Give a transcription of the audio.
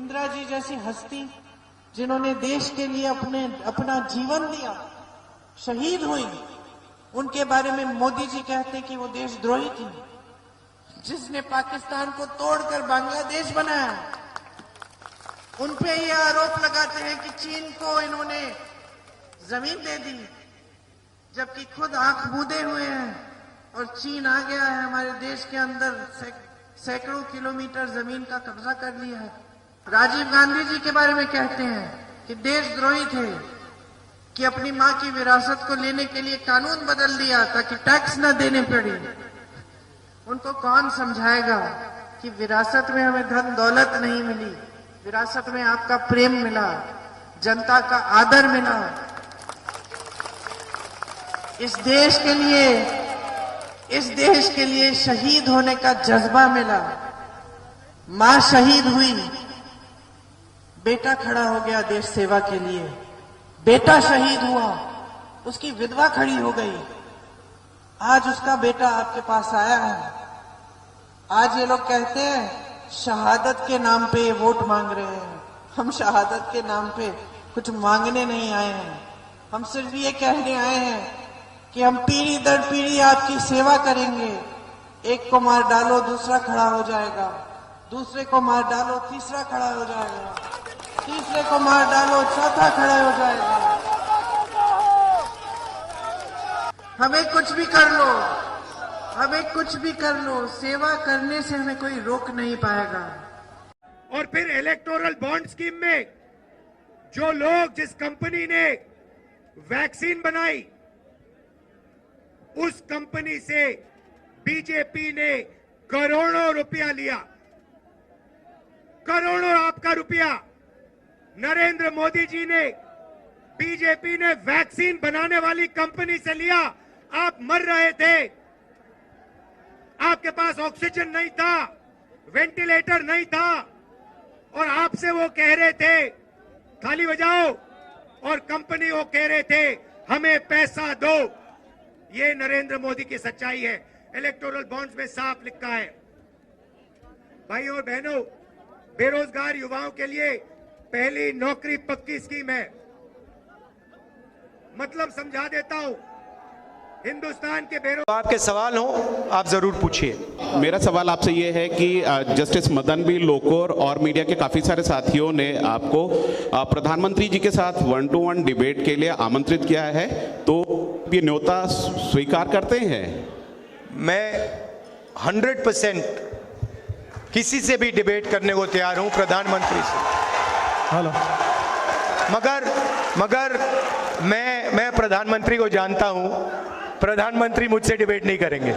इंदिरा जी जैसी हस्ती जिन्होंने देश के लिए अपना जीवन दिया, शहीद हुई, उनके बारे में मोदी जी कहते कि वो देशद्रोही थी, जिसने पाकिस्तान को तोड़कर बांग्लादेश बनाया। उन पे ये आरोप लगाते हैं कि चीन को इन्होंने जमीन दे दी, जबकि खुद आंख मूंदे हुए हैं और चीन आ गया है हमारे देश के अंदर, सैकड़ों किलोमीटर जमीन का कब्जा कर लिया है। राजीव गांधी जी के बारे में कहते हैं कि देशद्रोही थे, कि अपनी मां की विरासत को लेने के लिए कानून बदल दिया ताकि टैक्स न देने पड़े। उनको कौन समझाएगा कि विरासत में हमें धन दौलत नहीं मिली, विरासत में आपका प्रेम मिला, जनता का आदर मिला, इस देश के लिए शहीद होने का जज्बा मिला। मां शहीद हुई, बेटा खड़ा हो गया देश सेवा के लिए, बेटा शहीद हुआ, उसकी विधवा खड़ी हो गई, आज उसका बेटा आपके पास आया है। आज ये लोग कहते हैं शहादत के नाम पे ये वोट मांग रहे हैं। हम शहादत के नाम पे कुछ मांगने नहीं आए हैं, हम सिर्फ ये कहने आए हैं कि हम पीढ़ी दर पीढ़ी आपकी सेवा करेंगे। एक को मार डालो दूसरा खड़ा हो जाएगा, दूसरे को मार डालो तीसरा खड़ा हो जाएगा, तीसरे को मार डालो चौथा खड़ा हो जाएगा। हमें कुछ भी कर लो, हमें कुछ भी कर लो, सेवा करने से हमें कोई रोक नहीं पाएगा। और फिर इलेक्टोरल बॉन्ड स्कीम में जो लोग, जिस कंपनी ने वैक्सीन बनाई, उस कंपनी से बीजेपी ने करोड़ों रुपया लिया, करोड़ों आपका रुपया। नरेंद्र मोदी जी ने, बीजेपी ने वैक्सीन बनाने वाली कंपनी से लिया। आप मर रहे थे, आपके पास ऑक्सीजन नहीं था, वेंटिलेटर नहीं था, और आपसे वो कह रहे थे थाली बजाओ, और कंपनी वो कह रहे थे हमें पैसा दो। ये नरेंद्र मोदी की सच्चाई है। इलेक्टोरल बॉन्ड्स में साफ लिखा है। भाइयों और बहनों, बेरोजगार युवाओं के लिए पहली नौकरी पक्की स्कीम है। मतलब समझा देता हूं, हिंदुस्तान के बेरोजगार, आपके सवाल हो आप जरूर पूछिए। मेरा सवाल आपसे ये है कि जस्टिस मदन बी लोकुर और मीडिया के काफ़ी सारे साथियों ने आपको प्रधानमंत्री जी के साथ 1-to-1 डिबेट के लिए आमंत्रित किया है, तो ये न्योता स्वीकार करते हैं? मैं 100% किसी से भी डिबेट करने को तैयार हूं, प्रधानमंत्री से। हेलो। मगर मैं प्रधानमंत्री को जानता हूं, प्रधानमंत्री मुझसे डिबेट नहीं करेंगे।